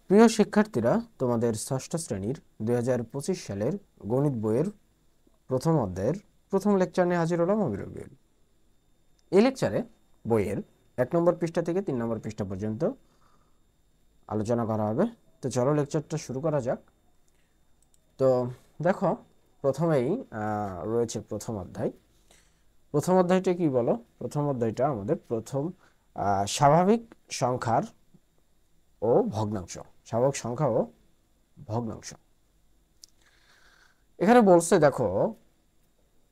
প্রিয় শিক্ষার্থীরা, তোমাদের ষষ্ঠ শ্রেণীর 2025 সালের গণিত বইয়ের প্রথম অধ্যায়ের প্রথম লেকচার নিয়ে হাজির হলাম আমি রবিউল। এই লেকচারে বইয়ের 1 নম্বর পৃষ্ঠা থেকে 3 নম্বর পৃষ্ঠা পর্যন্ত আলোচনা করা হবে। তো চলো লেকচারটা শুরু করা যাক। তো দেখো, প্রথমেই রয়েছে প্রথম অধ্যায়। প্রথম অধ্যায়টা কি বলো? প্রথম অধ্যায়টা আমাদের প্রথম স্বাভাবিক সংখ্যার ও ভগ্নাংশ, স্বাভাবিক সংখ্যা ও ভগ্নাংশ। এখানে বলছে, দেখো,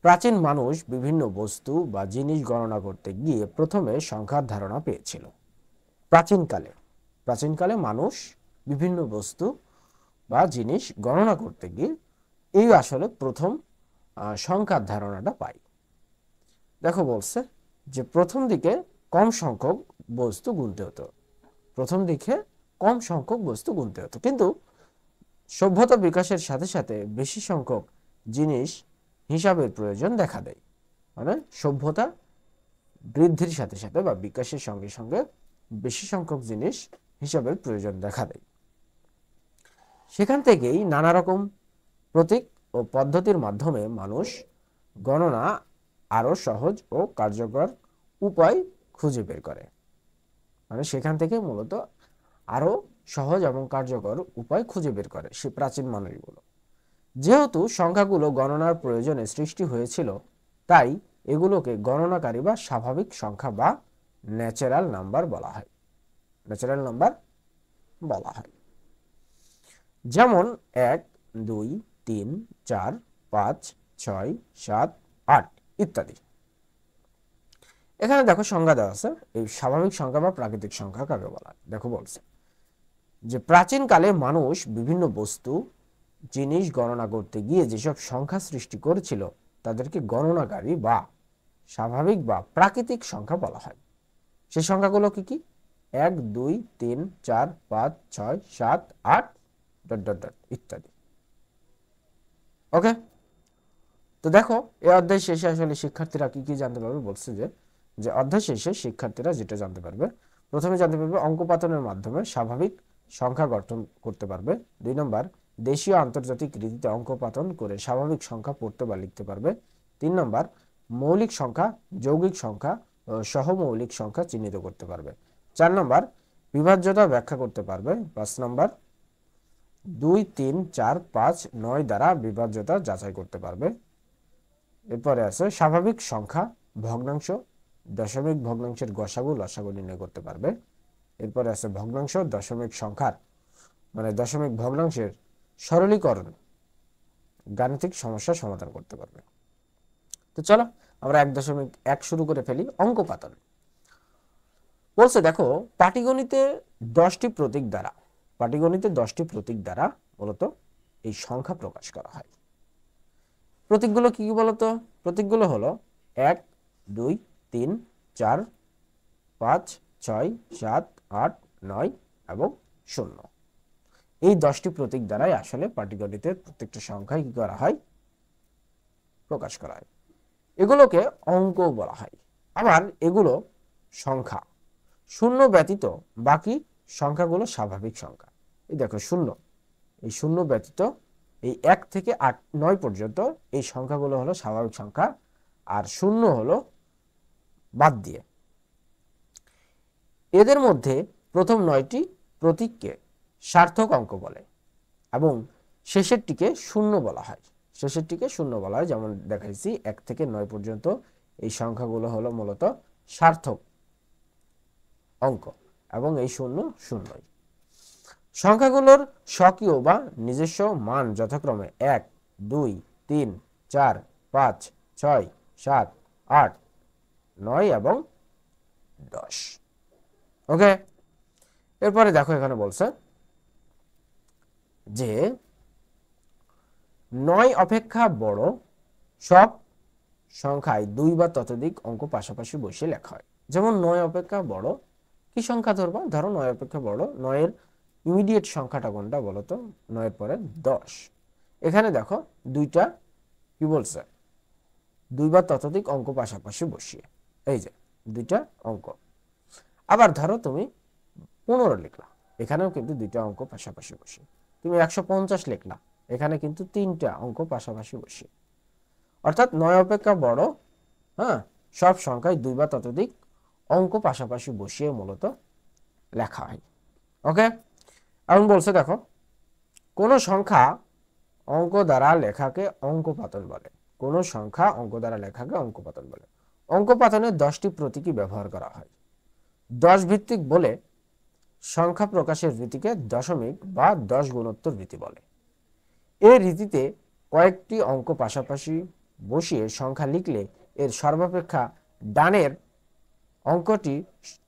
প্রাচীন মানুষ বিভিন্ন বস্তু বা জিনিস গণনা করতে গিয়ে প্রথমে সংখ্যার ধারণা পেয়েছিল। প্রাচীনকালে মানুষ বিভিন্ন বস্তু বা জিনিস গণনা করতে গিয়ে এই আসলে প্রথম সংখ্যার ধারণাটা পাই। দেখো, বলছে যে প্রথম দিকে কম সংখ্যক বস্তু গুনতে হতো, কিন্তু সভ্যতা বিকাশের সাথে সাথে বেশি সংখ্যক জিনিস হিসাবের প্রয়োজন দেখা দেয়। মানে সভ্যতা বৃদ্ধির সাথে সাথে বা বিকাশের সঙ্গে সঙ্গে বেশি সংখ্যক জিনিস হিসাবের প্রয়োজন দেখা দেয়। সেখান থেকেই নানা রকম প্রতীক ও পদ্ধতির মাধ্যমে মানুষ গণনা আরো সহজ ও কার্যকর উপায় খুঁজে বের করে। মানে সেখান থেকে মূলত আরো সহজ এবং কার্যকর উপায় খুঁজে বের করে সে প্রাচীন মানুষগুলো। যেহেতু সংখ্যাগুলো গণনার প্রয়োজনে সৃষ্টি হয়েছিল, তাই এগুলোকে গণনাকারী বা স্বাভাবিক সংখ্যা বা ন্যাচারাল নাম্বার বলা হয়। যেমন 1, 2, 3, 4, 5, 6, 7, 8 ইত্যাদি। এখানে দেখো সংজ্ঞা দেওয়া আছে, এই স্বাভাবিক সংখ্যা বা প্রাকৃতিক সংখ্যা কাকে বলা হয়। দেখো, বলছে যে প্রাচীনকালে মানুষ বিভিন্ন বস্তু জিনিস গণনা করতে গিয়ে যেসব সংখ্যা সৃষ্টি করেছিল তাদেরকে গণনাকারী বা স্বাভাবিক বা প্রাকৃতিক সংখ্যা বলা হয়। সেই সংখ্যাগুলো কি কি? 1, 2, 3, 4, 5, 6, 7, 8 ইত্যাদি। ওকে, তো দেখো, এই অধ্যায় শেষে আসলে শিক্ষার্থীরা কি কি জানতে পারবে বলছে যে অধ্যায় শেষে শিক্ষার্থীরা যেটা জানতে পারবে, প্রথমে জানতে পারবে অঙ্কপাতনের মাধ্যমে স্বাভাবিক সংখ্যা গঠন করতে পারবে। 2 নম্বর, দেশীয় আন্তর্জাতিক রীতিতে অঙ্কপাতন করে স্বাভাবিক সংখ্যা পড়তে বা লিখতে পারবে। 3 নম্বর, মৌলিক সংখ্যা, যৌগিক সংখ্যা ও সহমৌলিক সংখ্যা চিহ্নিত করতে পারবে। 4 নম্বর, বিভাজ্যতা ব্যাখ্যা করতে পারবে। 5 নম্বর, 2, 3, 4, 5, 9 দ্বারা বিভাজ্যতা যাচাই করতে পারবে। এরপরে আছে স্বাভাবিক সংখ্যা, ভগ্নাংশ, দশমিক ভগ্নাংশের গসাগু লসাগু নির্ণয় করতে পারবে। এরপরে আছে ভগ্নাংশ, দশমিক সংখ্যার মানে দশমিক ভগ্নাংশের সরলীকরণ, গাণিতিক সমস্যা সমাধান করতে পারবে। তো চলো আমরা 1.1 শুরু করে ফেলি, অঙ্কপাতন। বলছে, দেখো, পাটিগণিতে 10টি প্রতীক দ্বারা মূলত এই সংখ্যা প্রকাশ করা হয়। প্রতীকগুলো কি কি বলতো? প্রতীকগুলো হলো 1, 2, 3, 4, 5, 6, 7, 8, 9 এবং 0। এই 10টি প্রতীক দ্বারাই আসলে পাটিগণিতের প্রত্যেকটা সংখ্যা কি করা হয়? প্রকাশ করা হয়। এগুলোকে অঙ্ক বলা হয়। আবার এগুলো সংখ্যা, শূন্য ব্যতীত বাকি সংখ্যাগুলো স্বাভাবিক সংখ্যা। এই দেখো, এই শূন্য ব্যতীত এই 1 থেকে 8, 9 পর্যন্ত এই সংখ্যাগুলো হলো স্বাভাবিক সংখ্যা, আর শূন্য হলো বাদ দিয়ে। এদের মধ্যে প্রথম 9টি প্রতীককে সার্থক অঙ্ক বলে এবং শেষেরটিকে শূন্য বলা হয়। যেমন দেখাইছি, 1 থেকে 9 পর্যন্ত এই সংখ্যাগুলো হলো মূলত সার্থক অঙ্ক এবং এই শূন্যই। সংখ্যাগুলোর স্বকীয় বা নিজস্ব মান যথাক্রমে 1, 2, 3, 4, 5, 6, 7, 8, 9 এবং 10। ওকে, এরপরে দেখো, এখানে বলছে যে 9 অপেক্ষা বড় সব সংখ্যায় 2 বা ততোধিক অঙ্ক পাশাপাশি বসিয়ে লেখা হয়। যেমন 9 অপেক্ষা বড় কি সংখ্যা ধরবা? ধরো 9 অপেক্ষা বড়, 9 এর ইমিডিয়েট সংখ্যাটা কোনটা বলতো? 9 এর পরে 10। এখানে দেখো দুইটা কি বলছে, 2 বা ততোধিক অঙ্ক পাশাপাশি বসিয়ে, এই যে দুইটা অঙ্ক। আবার ধরো তুমি 15 লিখলা, এখানেও কিন্তু দুইটা অঙ্ক পাশাপাশি বসে। তুমি 150 লিখলা, এখানে কিন্তু তিনটা অঙ্ক পাশাপাশি বসে, অর্থাৎ 9 অপেক্ষা বড়, হ্যাঁ, সব সংখ্যায় 2 বা ততোধিক অঙ্ক পাশাপাশি বসিয়ে মূলত লেখা হয়। ওকে, এখন বলছে দেখো, কোন সংখ্যা অঙ্ক দ্বারা লেখাকে অঙ্কপাতন বলে। কোন সংখ্যা অঙ্ক দ্বারা লেখাকে অঙ্কপাতন বলে। অঙ্কপাতনে 10টি প্রতীকী ব্যবহার করা হয়। 10 ভিত্তিক বলে সংখ্যা প্রকাশের রীতিকে দশমিক বা 10 গুণোত্তর রীতি বলে। এই রীতিতে কয়েকটি অঙ্ক পাশাপাশি বসিয়ে সংখ্যা লিখলে এর সর্বাপেক্ষা ডানের অঙ্কটি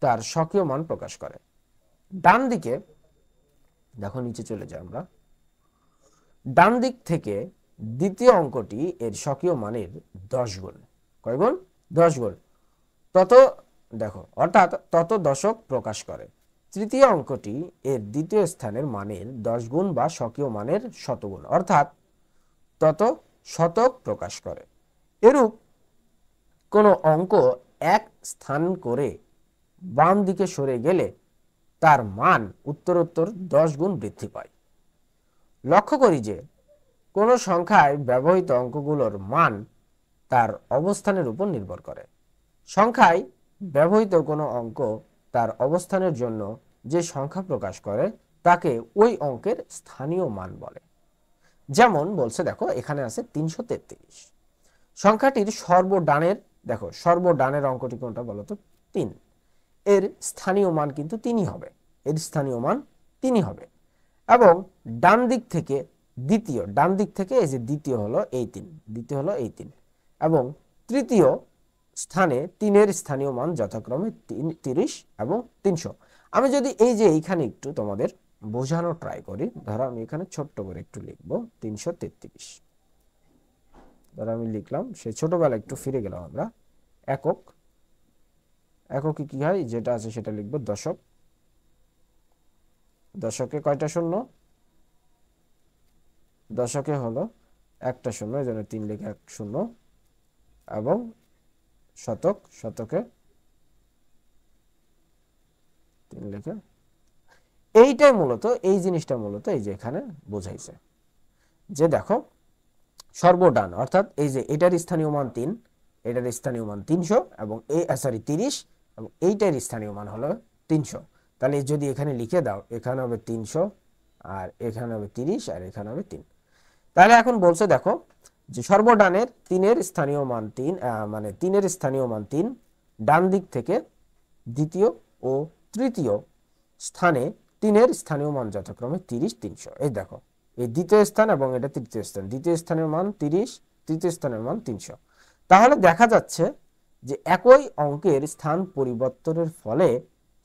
তার স্বকীয় মান প্রকাশ করে। ডান দিকে দেখো, নিচে চলে যাই আমরা, ডান দিক থেকে দ্বিতীয় অঙ্কটি এর স্বকীয় মানের 10 গুণ। কয় গুণ? 10 গুণ। তত দেখো, অর্থাৎ তত দশক প্রকাশ করে। তৃতীয় অঙ্কটি এর দ্বিতীয় স্থানের মানের 10 গুণ বা স্বকীয় মানের শতগুণ, অর্থাৎ তত শতক প্রকাশ করে। এরূপ কোনো অঙ্ক এক স্থান করে বাম দিকে সরে গেলে তার মান উত্তরোত্তর 10 গুণ বৃদ্ধি পায়। লক্ষ্য করি যে কোনো সংখ্যায় ব্যবহৃত অঙ্কগুলোর মান তার অবস্থানের উপর নির্ভর করে। সংখ্যায় ব্যবহৃত কোনো অঙ্ক তার অবস্থানের জন্য যে সংখ্যা প্রকাশ করে তাকে ওই অঙ্কের স্থানীয় মান বলে। যেমন বলছে দেখো, এখানে আছে 333। সংখ্যাটির সর্বডানের, দেখো সর্বডানের অঙ্কটি কোনটা বলো তো? 3। এর স্থানীয় মান কিন্তু 3ই হবে, এর স্থানীয় মান 3ই হবে। এবং ডান দিক থেকে দ্বিতীয়, ডান দিক থেকে এই যে দ্বিতীয় হলো এই 3, দ্বিতীয় হলো এই 3, এবং তৃতীয় স্থানে 3-এর স্থানীয় মান যথাক্রমে 30 এবং 300। আমি যদি এই যে এইখানে একটু তোমাদের বোঝানো ট্রাই করি, ধরো আমি এখানে ছোট্ট করে একটু লিখবো 333। ধরো আমি লিখলাম, সেই ছোটবেলায় একটু ফিরে গেলাম আমরা। একক, এককে কি হয়? যেটা আছে সেটা লিখবো দশক। দশকে কয়টা শূন্য? দশকে হলো একটা শূন্য, এই জন্য 3 লিখে 1 শূন্য। এবং শতক, শতকে 3 লিখে, এইটাই মূলত, এই জিনিসটা মূলত এই যে এখানে বোঝাইছে যে দেখো সর্বডান, অর্থাৎ এই যে এটার স্থানীয় মান 3, এটার স্থানীয় মান 300 এবং এই 30 এবং এইটার স্থানীয় মান হলো 300। তাহলে যদি এখানে লিখে দাও, এখানে হবে 300 আর এখানে হবে 30 আর এখানে হবে 3। তাহলে এখন বলছে দেখো যে সর্বডানের 3-এর স্থানীয় মান 3, মানে 3-এর স্থানীয় মান 3, ডান দিক থেকে দ্বিতীয় ও তৃতীয় স্থানে 3-এর স্থানীয় মান যথাক্রমে 30, 300। এই দেখো, এই দ্বিতীয় স্থান এবং এটা তৃতীয় স্থান, দ্বিতীয় স্থানের মান 30, তৃতীয় স্থানের মান 300। তাহলে দেখা যাচ্ছে যে একই অঙ্কের স্থান পরিবর্তনের ফলে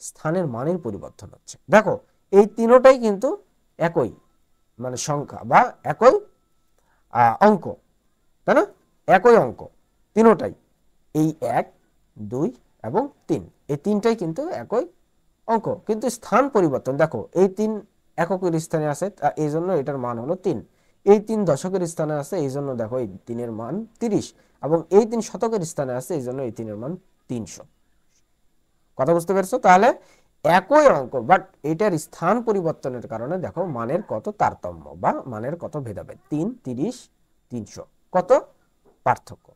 স্থানের মানের পরিবর্তন হচ্ছে। দেখো এই তিনটাই কিন্তু একই মানে সংখ্যা বা একই অঙ্ক, তাই না? একই অঙ্ক তিনটাই, এই 1, 2 এবং 3, এই তিনটাই কিন্তু একই অঙ্ক, কিন্তু স্থান পরিবর্তন। দেখো এই 3 এককের স্থানে আছে, এই জন্য এটার মান হলো 3। এই 3 দশকের স্থানে আছে, এই জন্য দেখো এই 3-এর মান 30, এবং এই 3 শতকের স্থানে আছে, এই জন্য এই 3-এর মান 300। কথা বুঝতে পেরেছো? তাহলে একই অঙ্ক, বাট এটার স্থান পরিবর্তনের কারণে দেখো মানের কত তারতম্য বা মানের কত ভেদাভেদ, 3, 30, 300 কত পার্থক্য।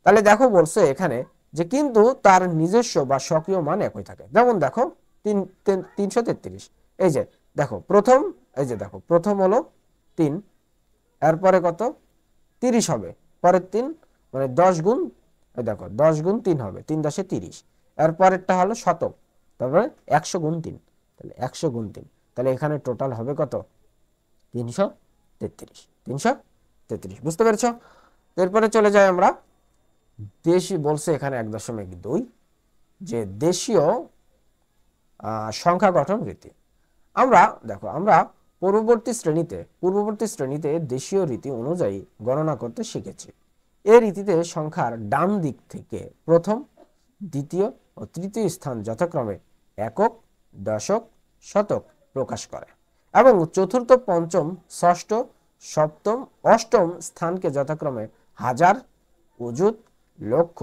তাহলে দেখো বলছে এখানে যে কিন্তু তার নিজস্ব বা স্বকীয় মান একই থাকে। যেমন দেখো 333, এই যে দেখো প্রথম, এই যে দেখো প্রথম হলো 3, এরপরে কত 30 হবে, পরের 3 মানে 10 গুণ, এই দেখো 10 গুণ 3 হবে, 3 10 30, এরপরেরটা হলো শতক, তারপরে 100 গুণ 3, তাহলে 100 গুণ 3, তাহলে এখানে টোটাল হবে কত? 333, 333। বুঝতে পেরেছো? এরপরে চলে যাই আমরা দেশি, বলছে এখানে 1.2 যে দেশীয় সংখ্যা গঠন রীতি। আমরা দেখো, আমরা পূর্ববর্তী শ্রেণীতে দেশীয় রীতি অনুযায়ী গণনা করতে শিখেছি। এই রীতিতে সংখ্যার ডান দিক থেকে প্রথম, দ্বিতীয় ও তৃতীয় স্থান যথাক্রমে একক, দশক, শতক প্রকাশ করে এবং চতুর্থ, পঞ্চম, ষষ্ঠ, সপ্তম, অষ্টম স্থানকে যথাক্রমে হাজার, অযুত, লক্ষ,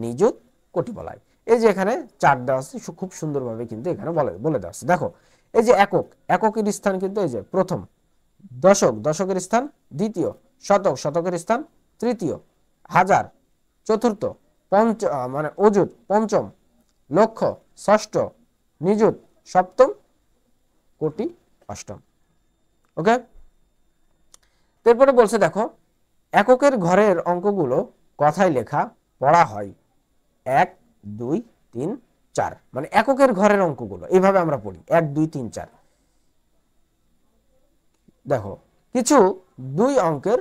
নিযুত, কোটি বলা হয়। এই যে এখানে চার্ট দেওয়া আছে, খুব সুন্দরভাবে কিন্তু এখানে বলে দেওয়া আছে। দেখো এই যে একক, এককের স্থান কিন্তু এই যে প্রথম, দশক, দশকের স্থান দ্বিতীয়, শতক, শতকের স্থান তৃতীয়, হাজার চতুর্থ, মানে অযুত পঞ্চম, লক্ষ ষষ্ঠ, নিযুত সপ্তম, কোটি অষ্টম। ওকে, তারপরে বলছে দেখো, এককের ঘরের অঙ্কগুলো কথায় লেখা পড়া হয় 1 2 3 4, মানে এককের ঘরের অঙ্কগুলো এইভাবে আমরা পড়ি 1 2 3 4। দেখো কিছু 2 অঙ্কের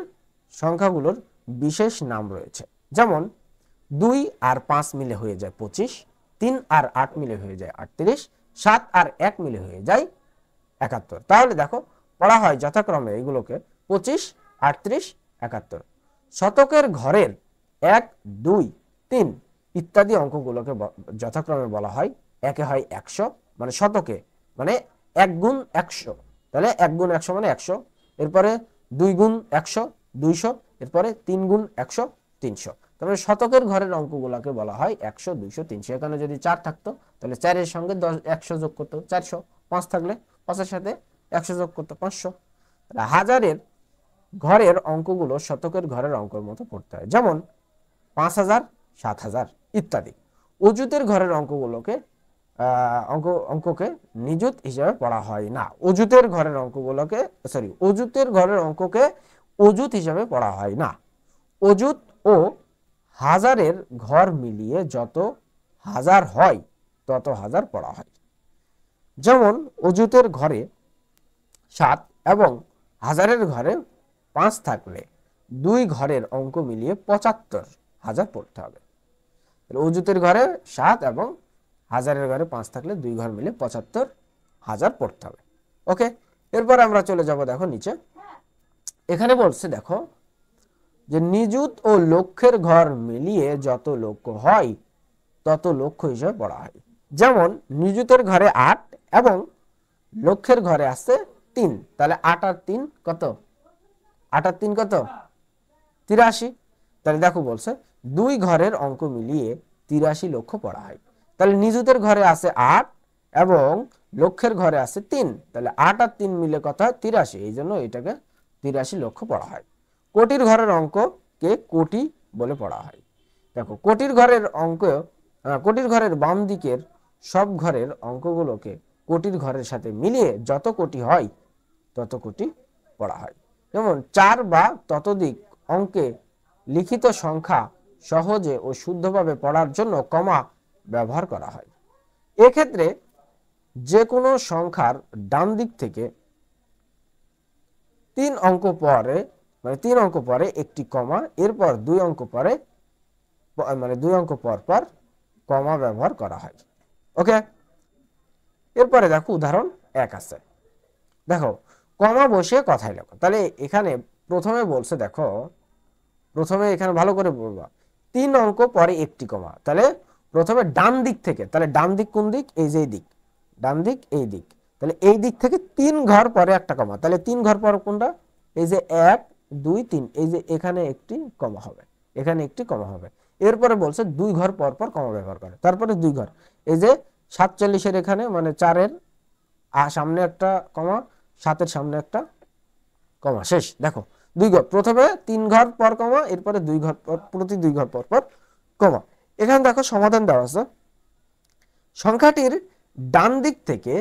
সংখ্যাগুলোর বিশেষ নাম রয়েছে, যেমন 2 আর 5 মিলে হয়ে যায় 25, 3 আর 8 মিলে হয়ে যায় 38, 7 আর 1 মিলে হয়ে যায় 71। তাহলে দেখো পড়া হয় যথাক্রমে এগুলোকে 25, 38, 71। শতকের ঘরের 1 2 3 ইত্যাদি অঙ্কগুলোকে যথাক্রমে বলা হয়, একে হয় 100, মানে শতকে মানে 1 গুণ 100, তাহলে 1 গুণ 100 মানে 100, এরপরে 2 গুণ 100 200, এরপরে 3 গুণ 100 300। তাহলে শতকের ঘরের অঙ্কগুলোকে বলা হয় 100 200 300। এখানে যদি 4 থাকতো তাহলে 4 এর সঙ্গে 100 যোগ করতো 400, 5 থাকলে 5 এর সাথে 100 যোগ করতো 500। হাজারের ঘরের অঙ্কগুলো শতকের ঘরের অঙ্কের মতো পড়তে হয়, যেমন 5000 7000 ইত্যাদি। অযুতের ঘরের অঙ্কগুলোকে অঙ্ককে নিযুত হিসাবে পড়া হয় না। অযুতের ঘরের অঙ্কগুলোকে অযুতের ঘরের অঙ্ককে অযুত হিসাবে পড়া হয় না। অযুত ও হাজারের ঘর মিলিয়ে যত হাজার হয় তত হাজার পড়া হয়। যেমন অযুতের ঘরে 7 এবং হাজারের ঘরে 5 থাকলে 2 ঘরের অঙ্ক মিলিয়ে 75,000 পড়তে হবে। অযুতের ঘরে 7 এবং হাজারের ঘরে 5 থাকলে 2 ঘর মিলে 75,000 পড়তে হবে। ওকে, এরপর আমরা চলে যাব দেখো নিচে। এখানে বলছে দেখো যে নিযুত ও লক্ষের ঘর মিলিয়ে যত লক্ষ হয় তত লক্ষ হিসেবে পড়া হয়। যেমন নিযুতের ঘরে 8 এবং লক্ষের ঘরে আছে 3, তাহলে 8 আর 3 কত? 8 আর 3 কত? 83। তাহলে দেখো বলছে 2 ঘরের অঙ্ক মিলিয়ে 83 লক্ষ পড়া হয়। তাহলে নিযুতের ঘরে আছে 8 এবং লক্ষের ঘরে আছে 3, তাহলে 8 আর 3 মিলে কত হয়? 83। এই জন্য এটাকে 83 লক্ষ পড়া হয়। কোটির ঘরের অঙ্ককে কোটি বলে পড়া হয়। দেখো কোটির ঘরের অঙ্ক, কোটির ঘরের বাম দিকের সব ঘরের অঙ্কগুলোকে কোটির ঘরের সাথে মিলিয়ে যত কোটি হয় তত কোটি পড়া হয়। যেমন 4 বা ততোধিক অঙ্কে লিখিত সংখ্যা সহজে ও শুদ্ধভাবে পড়ার জন্য কমা ব্যবহার করা হয়। এক্ষেত্রে যে কোনো সংখ্যার ডান দিক থেকে 3 অঙ্ক পরে, মানে 3 অঙ্ক পরে একটি কমা, এরপর 2 অঙ্ক পরে, মানে 2 অঙ্ক পর পর কমা ব্যবহার করা হয়। ওকে, এরপরে দেখো উদাহরণ 1 আছে। দেখো কমা বসে কথায় লেখো। তাহলে এখানে প্রথমে বলছে দেখো, প্রথমে এখানে ভালো করে বলবা 3 অঙ্ক পরে একটি কমা। তাহলে প্রথমে ডান দিক থেকে, তাহলে ডান দিক কোন দিক? এই যে দিক, ডান দিক এই দিক, তাহলে এই দিক থেকে 3 ঘর পরে একটা কমা। তাহলে 3 ঘর পর কোনটা? এই যে 1 2 3, এই যে এখানে একটি কমা হবে, এখানে একটি কমা হবে। এরপরে বলছে 2 ঘর পর পর কমা ব্যবহার করে, তারপরে 2 ঘর, এই যে 47 এর এখানে মানে 4 এর সামনে একটা কমা, 7 এর সামনে একটা কমা, শেষ। দেখো 2 ঘর, প্রথমে 3 ঘর পর কমা, এরপরে 2 ঘর পর, প্রতি 2 ঘর পর পর কমা। এখানে দেখো সমাধান দেওয়া আছে। সংখ্যাটির ডান দিক থেকে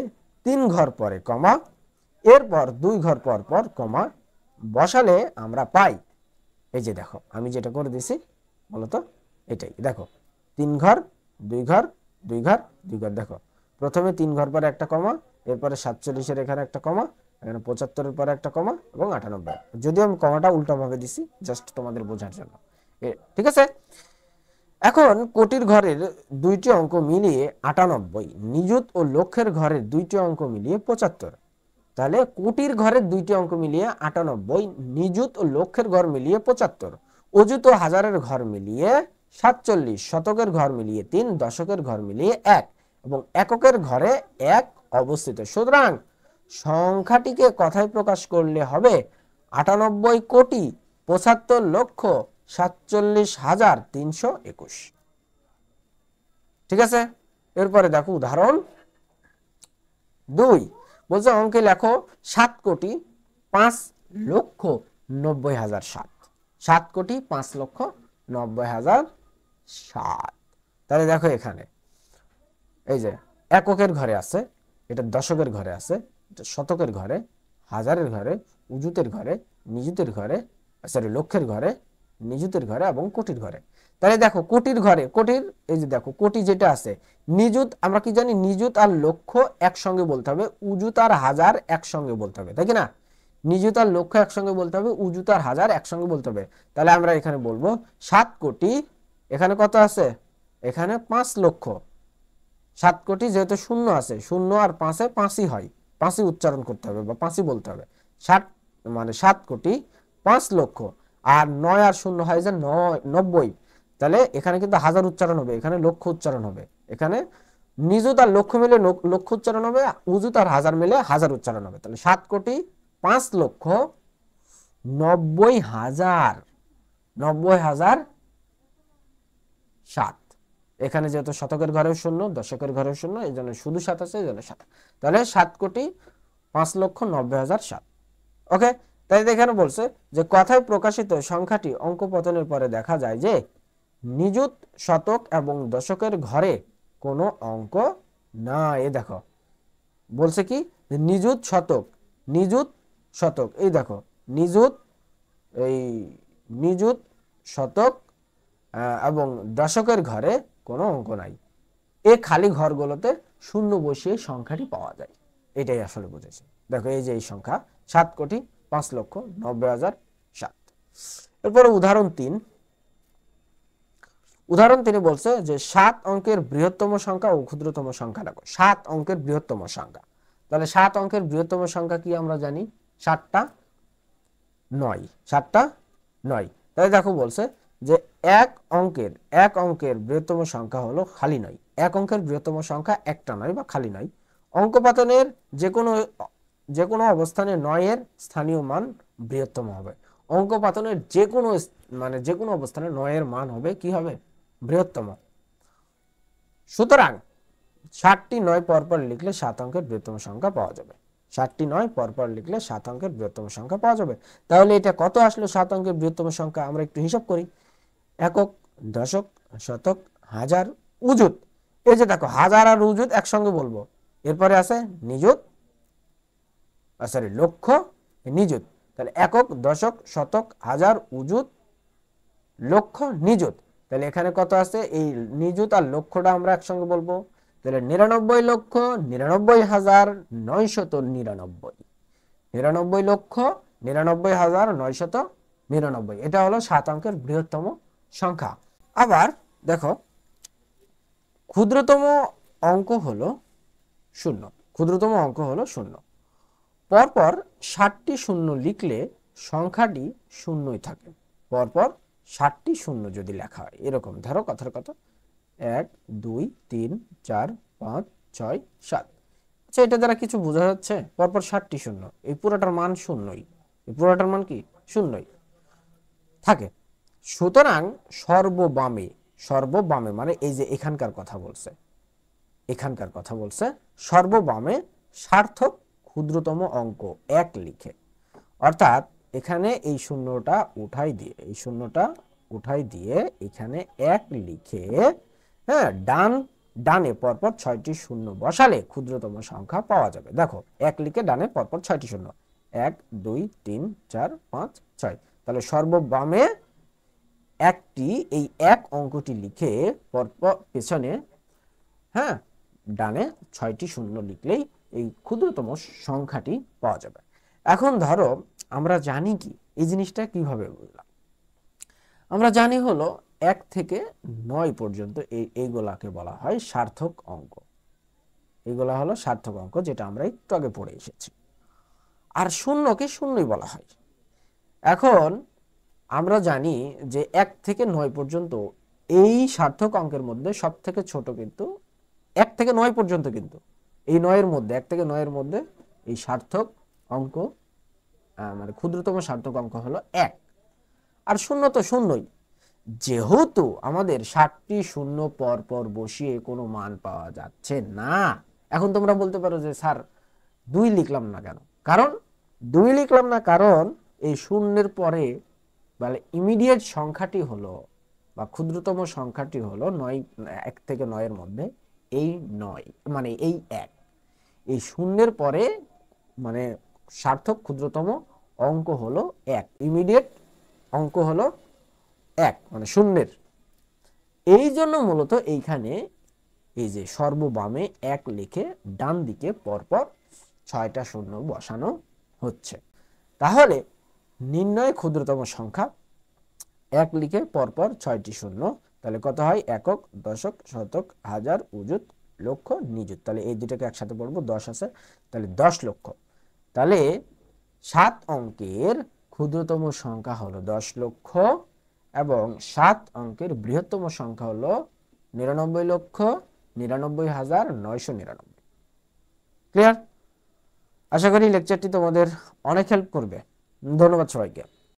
3 ঘর পরে কমা, এরপর 2 ঘর পর পর কমা বসালে আমরা পাই। এই যে দেখো আমি যেটা করে দিছি বলতো এটাই। দেখো 3 ঘর 2 ঘর 2 ঘর 2 ঘর, দেখো প্রথমে 3 ঘর পরে একটা কমা, এরপরে 47 এর এখানে একটা কমা, এখানে 75 এর পরে একটা কমা এবং 98। যদিও আমি কমাটা উল্টো ভাবে দিছি জাস্ট তোমাদের বোঝার জন্য, ঠিক আছে। এখন কোটির ঘরের 2টি অঙ্ক মিলিয়ে 98, নিযুত ও লক্ষের ঘরের 2টি অঙ্ক মিলিয়ে 75। তাহলে কোটির ঘরের 2টি অঙ্ক মিলিয়ে 98, নিযুত ও লক্ষের ঘর মিলিয়ে 75, অযুত ও হাজারের ঘর মিলিয়ে 47, শতকের ঘর মিলিয়ে 3, দশকের ঘর মিলিয়ে 1 এবং এককের ঘরে 1 অবস্থিত। সুতরাং সংখ্যাটিকে কথায় প্রকাশ করলে হবে 98 কোটি 75 লক্ষ 47,321। ঠিক আছে, এরপরে দেখো উদাহরণ 2। বলছে অঙ্কে লেখো 7,05,90,007। 7,05,90,007। তাহলে দেখো এখানে এই যে এককের ঘরে আছে, এটা দশকের ঘরে আছে, এটা শতকের ঘরে, হাজারের ঘরে, উজুতের ঘরে, নিযুতের ঘরে, সরি লক্ষের ঘরে, নিযুতের ঘরে এবং কোটির ঘরে। তাহলে দেখো কোটির ঘরে, কোটির এই যে দেখো কোটি যেটা আছে, নিযুত আমরা কি জানি, নিযুত আর লক্ষ একসঙ্গে বলতে হবে, উজুত আর হাজার একসঙ্গে বলতে হবে, তাই কি না? নিযুত আর লক্ষ একসঙ্গে বলতে হবে, উজুত আর হাজার একসঙ্গে বলতে হবে। তাহলে আমরা এখানে বলবো 7 কোটি, এখানে কত আছে, এখানে 5 লক্ষ। 7 কোটি যেহেতু শূন্য আছে, শূন্য আর পাঁচে পাঁচই হয়, পাঁচই উচ্চারণ করতে হবে বা পাঁচই বলতে হবে। 7 মানে 7,05,00,000। আর 9 আর শূন্য হয় যে 90। তাহলে এখানে কিন্তু হাজার উচ্চারণ হবে, এখানে লক্ষ উচ্চারণ হবে। এখানে নিযুত আর লক্ষ মিলে লক্ষ উচ্চারণ হবে, উজুত আর হাজার মিলে হাজার উচ্চারণ হবে। তাহলে 7,05,90,000, 90,007। এখানে যেহেতু শতকের ঘরেও শূন্য, দশকের ঘরেও শূন্য, এই জন্য শুধু 7 আছে, এই জন্য 7। তাহলে 7,05,90,007। ওকে, তাই এখানে বলছে যে কথায় প্রকাশিত সংখ্যাটি অঙ্ক পতনের পরে দেখা যায় যে নিযুত, শতক এবং দশকের ঘরে কোনো অঙ্ক না। এ দেখো বলছে কি, নিযুত শতক, নিযুত শতক, এই দেখো নিযুত, এই নিযুত শতক এবং দশকের ঘরে কোনো অঙ্ক নাই। এই খালি ঘরগুলোতে শূন্য বসিয়ে সংখ্যাটি পাওয়া যায়, এটাই আসলে বুঝেছি। দেখো এই যে এই সংখ্যা 7,05,90,007। এরপরে উদাহরণ 3। উদাহরণ 3 বলছে যে 7 অঙ্কের বৃহত্তম সংখ্যা ও ক্ষুদ্রতম সংখ্যা লেখো। 7 অঙ্কের বৃহত্তম সংখ্যা, তাহলে 7 অঙ্কের বৃহত্তম সংখ্যা কি আমরা জানি, 7টা 9, 7টা 9। তাহলে দেখো বলছে যে এক অঙ্কের বৃহত্তম সংখ্যা হলো খালি 9। এক অঙ্কের বৃহত্তম সংখ্যা একটা নয় বা খালি 9। অঙ্কপাতনের যে কোনো অবস্থানে 9 এর স্থানীয় মান বৃহত্তম হবে। অঙ্কপাতনের যে কোনো অবস্থানে 9 এর মান হবে কি হবে, বৃহত্তম। সুতরাং 7টি 9 পরপর লিখলে 7 অঙ্কের বৃহত্তম সংখ্যা পাওয়া যাবে। 7টি 9 পরপর লিখলে 7 অঙ্কের বৃহত্তম সংখ্যা পাওয়া যাবে। তাহলে এটা কত আসলো 7 অঙ্কের বৃহত্তম সংখ্যা, আমরা একটু হিসাব করি। একক, দশক, শতক, হাজার, উজুত। এই যে দেখো হাজার আর উজুত একসঙ্গে বলবো। এরপরে আছে নিযুত, সরি লক্ষ, নিযুত। তাহলে একক, দশক, শতক, হাজার, উজুত, লক্ষ, নিযুত। তাহলে এখানে কত আছে, এই নিযুত আর লক্ষটা আমরা একসঙ্গে বলবো। তাহলে 99,99,999। 99,99,999। এটা হলো 7 অঙ্কের বৃহত্তম সংখ্যা। আবার দেখো ক্ষুদ্রতম অঙ্ক হলো 0। ক্ষুদ্রতম অঙ্ক হলো 0। পরপর 7টি শূন্য লিখলে সংখ্যাটি শূন্যই থাকে। পরপর 7টি শূন্য যদি লেখা হয়, এরকম ধরো কথার কথা 1 2 3 4 5 6 7। আচ্ছা, এটা দ্বারা কিছু বোঝা যাচ্ছে? পরপর 7টি শূন্য, এই পুরোটার মান শূন্যই, এই পুরোটার মান কি শূন্যই থাকে। সুতরাং সর্ববামে মানে এই যে এখানকার কথা বলছে, এখানকার কথা বলছে, সর্ববামে সার্থক ক্ষুদ্রতম অঙ্ক 1 লিখে। অর্থাৎ এখানে এই শূন্যটা উঠাই দিয়ে, এই শূন্যটা উঠাই দিয়ে এখানে 1 লিখে, হ্যাঁ, ডানে পরপর 6টি শূন্য বসালে ক্ষুদ্রতম সংখ্যা পাওয়া যাবে। দেখো 1 লিখে ডানে পরপর 6টি শূন্য, 1 2 3 4 5 6। তাহলে সর্ববামে একটি এই 1 অঙ্কটি লিখে পরপর পেছনে, হ্যাঁ, ডানে 6টি শূন্য লিখলেই এই ক্ষুদ্রতম সংখ্যাটি পাওয়া যাবে। এখন ধরো আমরা জানি কি এই জিনিসটা কিভাবে বুঝলাম, আমরা জানি হলো 1 থেকে 9 পর্যন্ত এইগুলাকে বলা হয় সার্থক অঙ্ক। এইগুলা হলো সার্থক অঙ্ক, যেটা আমরা একটু আগে পড়ে এসেছি। আর শূন্যকে শূন্যই বলা হয়। এখন আমরা জানি যে 1 থেকে 9 পর্যন্ত এই সার্থক অঙ্কের মধ্যে সব থেকে ছোট কিন্তু 1 থেকে 9 পর্যন্ত, কিন্তু এই 9 এর মধ্যে 1 থেকে 9 এর মধ্যে এই সার্থক অঙ্ক মানে ক্ষুদ্রতম সার্থক অঙ্ক হলো 1। আর শূন্য তো শূন্যই। যেহেতু আমাদের 7টি শূন্য পর পর বসিয়ে কোনো মান পাওয়া যাচ্ছে না, এখন তোমরা বলতে পারো যে স্যার 2 লিখলাম না কেন? কারণ 2 লিখলাম না কারণ এই শূন্যের পরে বলে ইমিডিয়েট সংখ্যাটি হলো বা ক্ষুদ্রতম সংখ্যাটি হলো 9, 1 থেকে 9 এর মধ্যে এই 9 মানে এই 1। এই শূন্যের পরে মানে সার্থক ক্ষুদ্রতম অঙ্ক হলো 1, ইমিডিয়েট অঙ্ক হলো 1 মানে শূন্যের। এই জন্য মূলত এইখানে এই যে সর্ববামে 1 লিখে ডান দিকে পরপর 6টা শূন্য বসানো হচ্ছে। তাহলে নির্ণয় ক্ষুদ্রতম সংখ্যা 1 লিখে পরপর 6টি শূন্য, তাহলে কত হয়? একক, দশক, শতক, হাজার, অযুত, লক্ষ, নিযুত। তাহলে এই দুটাকে একসাথে পড়বো, 10 আছে, তাহলে 10 লক্ষ। তাহলে 7 অঙ্কের ক্ষুদ্রতম সংখ্যা হলো 10 লক্ষ এবং 7 অঙ্কের বৃহত্তম সংখ্যা হলো 99,99,999। ক্লিয়ার? আশা করি লেকচারটি তোমাদের অনেক হেল্প করবে। ধন্যবাদ সবাইকে।